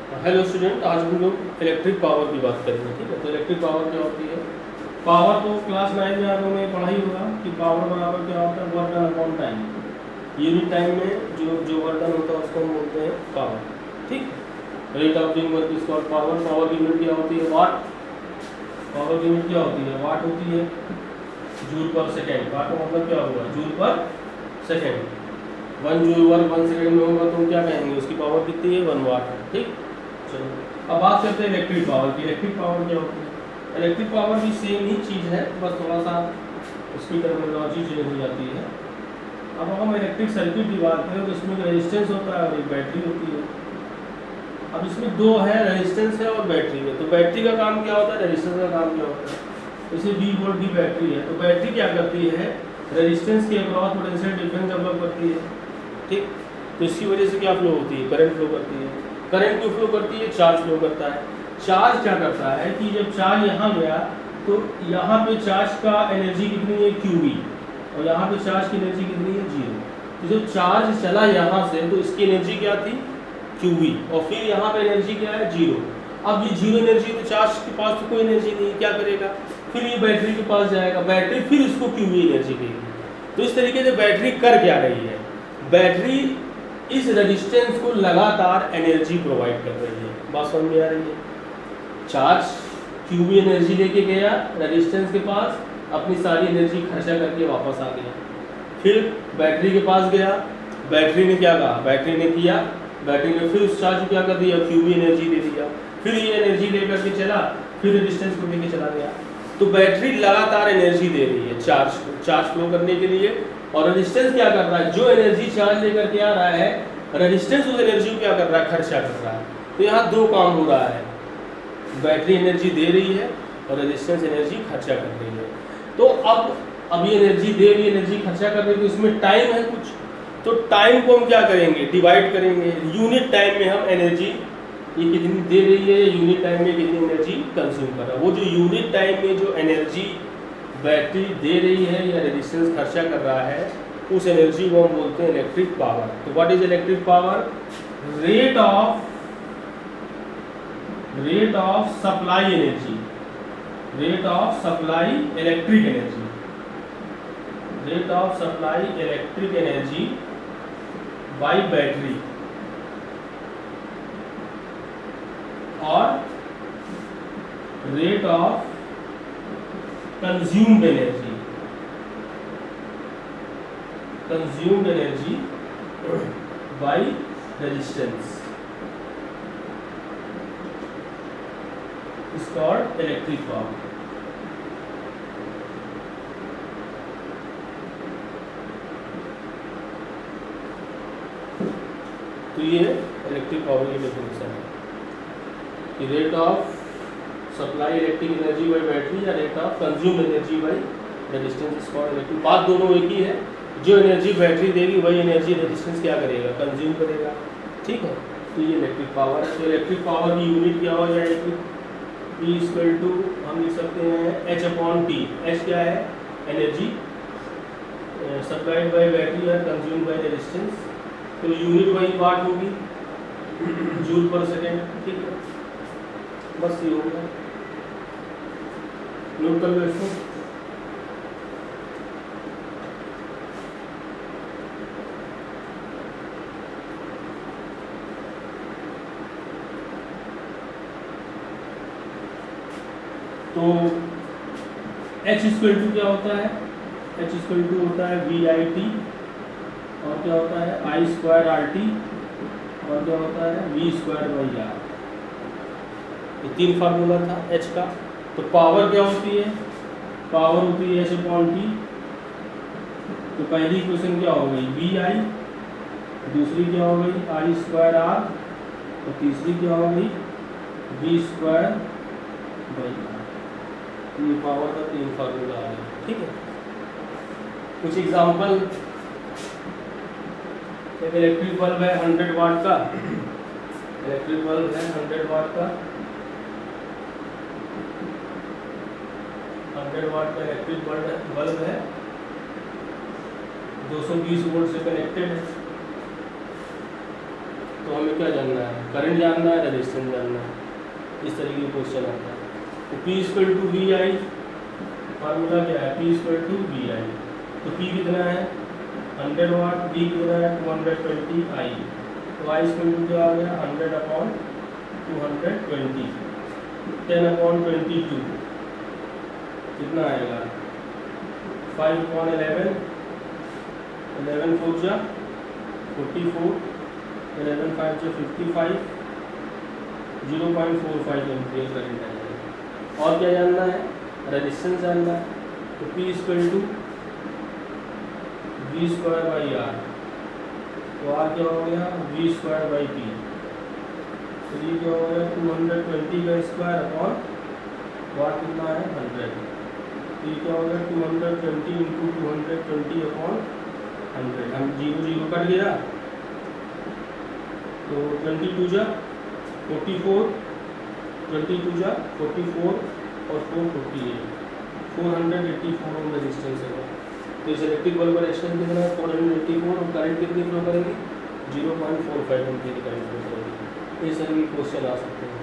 Hello student, आज हम लोग इलेक्ट्रिक पावर की बात करेंगे। ठीक है, तो इलेक्ट्रिक पावर क्या होती है? पावर तो क्लास 9 में आप लोगों ने पढ़ा ही होगा कि पावर बराबर क्या होता है, work done upon time. Unit time में जो वर्क डन होता है उसको हम बोलते हैं पावर। ठीक, rate of doing work is called power. Power की यूनिट क्या होती है? वाट। पावर की यूनिट क्या होती है? वाट होती है। जूल पर सेकेंड। वाट का मतलब क्या हुआ? जूल पर सेकेंड। 1 जूल वर्क 1 सेकेंड में होगा तो हम क्या कहेंगे? उसकी पावर कितनी है? 1 वाट। ठीक, चलो अब बात करते हैं इलेक्ट्रिक पावर की। इलेक्ट्रिक पावर क्या होती है? इलेक्ट्रिक पावर भी सेम ही चीज़ है, बस थोड़ा सा उसकी टर्मिनोलॉजी चेंज हो जाती है। अब हम इलेक्ट्रिक सर्किट की बात करें तो इसमें रेजिस्टेंस होता है और एक बैटरी होती है। अब इसमें दो है, रेजिस्टेंस है और बैटरी है। तो बैटरी का काम क्या होता है, रेजिस्टेंस का काम क्या होता है? जैसे 20 वोल्ट की बैटरी है तो बैटरी क्या करती है? रेजिस्टेंस के अक्रॉस पोटेंशियल डिफरेंस डेवलप करती है। ठीक, तो इसकी वजह से क्या फ्लो होती है? करंट फ्लो करती है। करंट क्यों फ्लो करती है? चार्ज फ्लो करता है। चार्ज क्या करता है कि जब चार्ज यहाँ गया तो यहाँ पे चार्ज का एनर्जी कितनी है? QV, और यहाँ पे चार्ज की एनर्जी कितनी है? 0। तो जब चार्ज चला यहाँ से तो इसकी एनर्जी क्या थी? QV, और फिर यहाँ पे एनर्जी क्या है? 0। अब ये 0 एनर्जी, तो चार्ज के पास तो कोई एनर्जी नहीं, क्या करेगा? फिर ये बैटरी के पास जाएगा, बैटरी फिर इसको QV एनर्जी देगी। तो इस तरीके से बैटरी कर क्या रही है? बैटरी इस रेजिस्टेंस को लगातार एनर्जी प्रोवाइड कर रही है। बात समझ में आ रही है? चार्ज QV एनर्जी लेके गया रेजिस्टेंस के पास, अपनी सारी एनर्जी खर्चा करके वापस आ गया। फिर बैटरी के पास गया, बैटरी ने क्या कहा? बैटरी ने किया, बैटरी ने फिर उस चार्ज को क्या कर दिया? QV एनर्जी दे दिया। फिर ये एनर्जी लेकर के चला, फिर रेजिस्टेंस को लेके चला गया। तो बैटरी लगातार एनर्जी दे रही है चार्ज फ्लो करने के लिए। और रेजिस्टेंस क्या कर रहा है? जो एनर्जी चार्ज लेकर के आ रहा है, रेजिस्टेंस उस एनर्जी को क्या कर रहा है? खर्चा कर रहा है। तो यहाँ दो काम हो रहा है, बैटरी एनर्जी दे रही है और रेजिस्टेंस एनर्जी खर्चा कर रही है। तो अब ये एनर्जी दे रही है, एनर्जी खर्चा कर रही है, तो इसमें टाइम है कुछ, तो टाइम को हम क्या करेंगे? डिवाइड करेंगे। यूनिट टाइम में हम एनर्जी ये कितनी दे रही है, यूनिट टाइम में कितनी एनर्जी कंज्यूम कर रहा है। वो जो यूनिट टाइम में जो एनर्जी बैटरी दे रही है या रेजिस्टेंस खर्चा कर रहा है, उस एनर्जी को हम बोलते हैं इलेक्ट्रिक पावर। तो what is electric power? Rate of supply energy, rate of supply electric energy, rate of supply electric energy by battery, और rate of consumed energy by resistance is called electric power. तो ये electric power की definition है कि rate of supply electric energy by battery या rate of consume energy by resistance is called electric. बात दोनों एक ही है, जो एनर्जी बैटरी देगी वही एनर्जी रेजिस्टेंस क्या करेगा? कंज्यूम करेगा। ठीक है, तो ये इलेक्ट्रिक पावर है। तो इलेक्ट्रिक पावर की यूनिट क्या हो जाएगी? E इक्वल टू हम लिख सकते हैं H/T। H क्या है? एनर्जी सप्लाइड बाय बैटरी और कंज्यूम बाय रेजिस्टेंस। तो यूनिट वही वाट होगी, जूल पर सेकेंड। ठीक है, बस ये होगा, नोट कर लो इसको। तो H इक्वल टू क्या होता है? H इक्वल टू होता है VIT, और क्या होता है? I²RT, और क्या होता है? V²/R। ये 3 फार्मूला था H का। तो पावर क्या होती है? पावर होती है H/T। तो पहली इक्वेशन क्या हो गई? VI, दूसरी क्या हो गई? I²R, और तीसरी क्या हो गई? V²/R। ये पावर का 3 फार्मूला आ गया। ठीक है, कुछ एग्जांपल। एक इलेक्ट्रिक बल्ब है 100 वाट का, इलेक्ट्रिक बल्ब है 100 वाट का, 100 वाट का इलेक्ट्रिक बल्ब है, 220 वोल्ट से कनेक्टेड है। तो हमें क्या जानना है, करंट जानना है, रेजिस्टेंस जानना है, इस तरीके का क्वेश्चन आता है। तो P equal to V I, formula क्या है, P equal to V I. तो P कितना है 100 वाट, V कितना है 220 आई, तो I इक्वल टू क्या आ गया 100/220, 10/22 कितना आएगा 5/11, 11 4 जा 44, 11 5 जा 55, 0.45 एम्पियर करंट आएगा। और क्या जानना है, रेजिस्टेंस जानना है। तो P इक्वल टू V²/R, तो R क्या हो गया V²/P, तो ये क्या हो गया 220 का स्क्वायर अपॉन वाट कितना है 100, तो ये क्या हो गया 220 इंटू 220 अपॉन 100, हम 0 कट गया, तो 22 जा 44, 22 जा 44 और 4 48, 484 ओम रेजिस्टेंस है। तो इस इलेक्ट्रिक बल्ब का रेजिस्टेंस कितना है 484, और करंट कितनी फ्लो करेगी 0.45 एम्पियर करंट फ्लो करेगी। इस तरह के क्वेश्चन आ सकते हैं।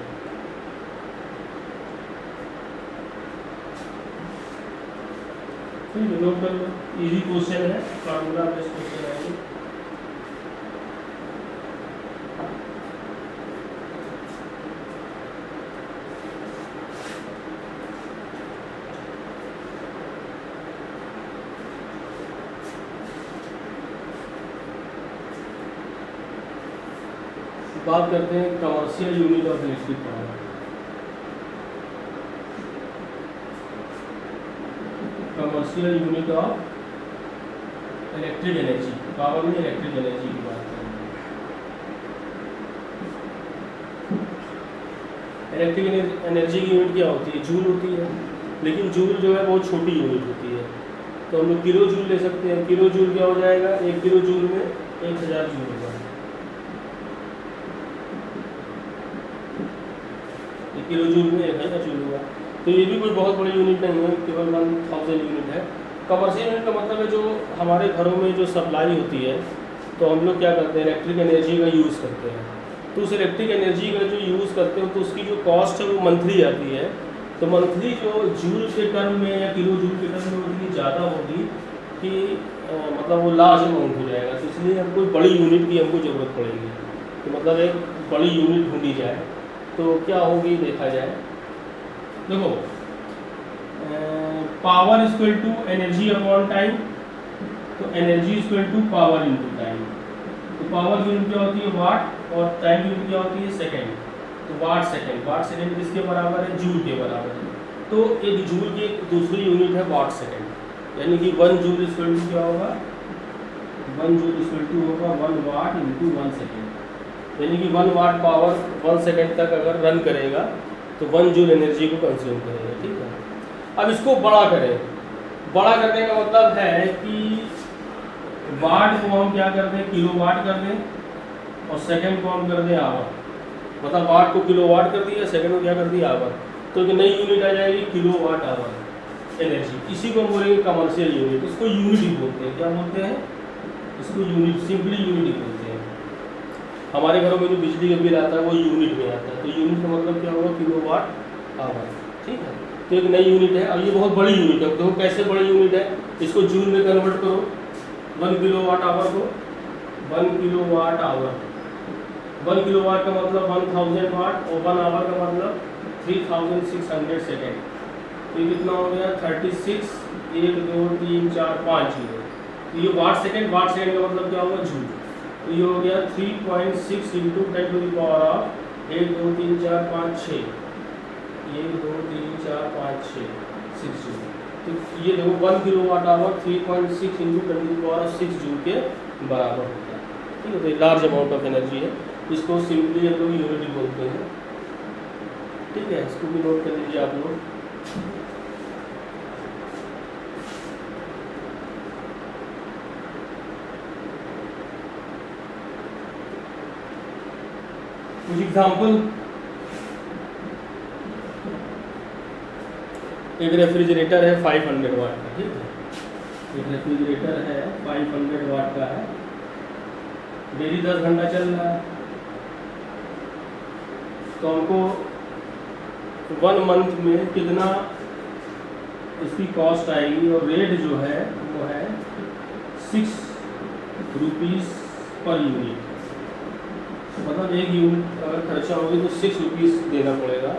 ठीक है, नोट कर लो, इजी क्वेश्चन है, फार्मूला बेस्ड क्वेश्चन है। बात करते हैं commercial unit of electric power. Commercial unit of electric energy, power में इलेक्ट्रिक एनर्जी की बात करेंगे। इलेक्ट्रिक एनर्जी की यूनिट क्या होती है, जूल होती है, लेकिन जूल जो है बहुत छोटी यूनिट होती है, तो हम लोग किलो जूल ले सकते हैं। किलो जूल क्या हो जाएगा, 1 किलो जूल में 1000 जूल होगा, किलो जूल में 1000 जूल हुआ। तो ये भी कोई बहुत बड़ी यूनिट नहीं है, केवल 1000 यूनिट है। कमर्शियल यूनिट का मतलब है जो हमारे घरों में जो सप्लाई होती है, तो हम लोग क्या करते हैं इलेक्ट्रिक एनर्जी का यूज़ करते हैं। तो उस इलेक्ट्रिक एनर्जी का जो यूज़ करते हो तो उसकी जो कॉस्ट है वो मंथली आती है। तो मंथली जो जूल के टर्म में या किलो जूल के टर्म में उतनी ज़्यादा होगी कि मतलब वो लार्ज अमाउंट हो जाएगा। तो इसलिए हम कोई बड़ी यूनिट की हमको ज़रूरत पड़ेगी। तो मतलब एक बड़ी यूनिट ढूंढी जाए, तो क्या होगी देखा जाए। देखो, power equal to energy upon time, तो energy equal to power into time. तो पावर यूनिट क्या होती है वाट, और टाइम यूनिट क्या होती है सेकंड। तो वाट सेकंड किसके बराबर है, जूल के बराबर है। तो एक जूल की दूसरी यूनिट है वाट सेकंड, यानी कि 1 जूल इक्वल टू क्या होगा, 1 जूल इक्वल टू होगा 1 वाट इंटू 1 सेकेंड, यानी कि 1 वाट पावर 1 सेकेंड तक अगर रन करेगा तो 1 जूल एनर्जी को कंज्यूम करेगा। ठीक है, अब इसको बड़ा करें। बड़ा करने का मतलब है कि वाट को हम क्या कर दें, किलो वाट कर दें, और सेकंड को हम कर दें आवर। मतलब वाट को किलो वाट कर दिया, सेकंड को क्या कर दिया आवर, तो एक नई यूनिट आ जाएगी किलो वाट आवर एनर्जी। इसी को हम बोलेंगे कमर्शियल यूनिट। इसको यूनिट ही बोलते हैं। क्या बोलते हैं इसको, यूनिट, सिंपली यूनिट ही बोलते हैं। हमारे घरों में जो बिजली का बिल आता है वो यूनिट में आता है। तो यूनिट का मतलब क्या होगा, किलो वाट आवर। ठीक है, तो एक नई यूनिट है। और ये बहुत बड़ी यूनिट है। देखो कैसे बड़ी यूनिट है, इसको जूल में कन्वर्ट करो। 1 किलो वाट आवर को 1 kilowatt hour, 1 kilowatt का मतलब 1000 वाट, और 1 आवर का मतलब 3600 सेकेंड। तो ये कितना हो गया 36, 1 2 3 4 5 जीरो। तो ये वाट सेकेंड का मतलब क्या होगा, जूल। तो ये हो गया 3.6 into 10 to the power of 1 2 3 4 5 6, 1 2 3 4 5 6 6 joule. तो ये देखो 1 kilowatt hour 3.6 into 10 to the power of 6 joule के बराबर होता है। ठीक है, तो ये लार्ज अमाउंट ऑफ एनर्जी है। इसको सिंपली हम लोग यूनिट बोलते हैं। ठीक है, इसको भी नोट कर लीजिए आप लोग। कुछ एग्जाम्पल, एक रेफ्रिजरेटर है 500 वाट का। ठीक है, एक रेफ्रिजरेटर है 500 वाट का है, डेली 10 घंटा चल रहा है। तो हमको 1 मंथ में कितना इसकी कॉस्ट आएगी, और रेट जो है वो है 6 रुपीज़ पर यूनिट। मतलब 1 यूनिट अगर खर्चा होगी तो 6 रुपीज़ देना पड़ेगा।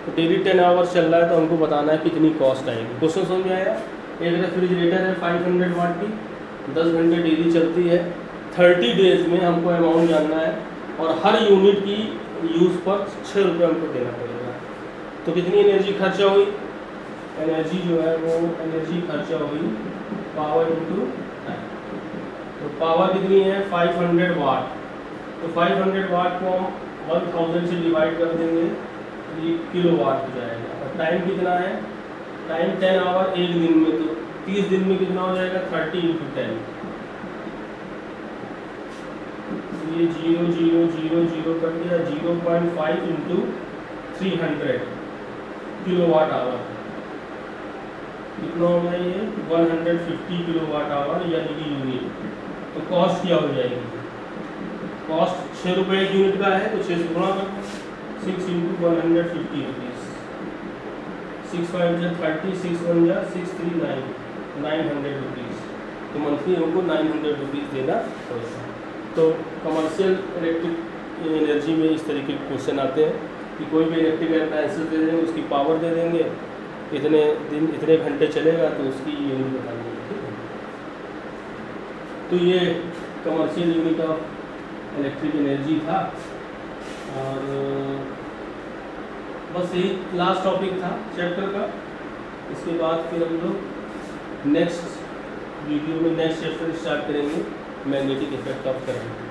तो डेली 10 आवर्स चल रहा है तो हमको बताना है कितनी कॉस्ट आएगी। क्वेश्चन समझ में आया? एक रेफ्रिजरेटर है 500 वाट की, 10 घंटे डेली चलती है, 30 डेज में हमको अमाउंट जानना है, और हर यूनिट की यूज़ पर 6 रुपये हमको देना पड़ेगा। तो कितनी एनर्जी खर्चा हुई? एनर्जी जो है वो एनर्जी खर्चा हुई पावर इंटू टाइम। तो पावर कितनी है? 500 वाट। तो 500 वाट को हम 1000 से डिवाइड कर देंगे तो ये किलो वाट हो जाएगा। और टाइम कितना है? टाइम 10 आवर 1 दिन में, तो 30 दिन में कितना हो जाएगा? 30 इंटू 10। ये 0 0 0 0 कर दिया, 0.5 इंटू 300 किलो वाट आवर। कितना हो गया ये? 150 किलो वाट आवर यानी कि यूनिट। तो कॉस्ट क्या हो जाएगी? कॉस्ट 6 रुपये एक यूनिट का है, तो 6 से गुणा कर 6 इंटू 150 रुपीज़। 6 5 जा 30, 6 1 जा 6 3 900 रुपीज़। तो मंथली हमको 900 रुपीज़ देना पड़ेगा। तो कमर्शियल इलेक्ट्रिक एनर्जी में इस तरीके के क्वेश्चन आते हैं कि कोई भी इलेक्ट्रिक अप्लायंसेस दे देंगे, उसकी पावर दे देंगे, इतने दिन इतने घंटे चलेगा तो उसकी यूनिट बता देंगे। ठीक है, तो ये commercial unit of electric energy था। और बस यही लास्ट टॉपिक था चैप्टर का। इसके बाद फिर हम लोग नेक्स्ट वीडियो में नेक्स्ट चैप्टर स्टार्ट करेंगे, मैग्नेटिक इफेक्ट ऑफ करंट।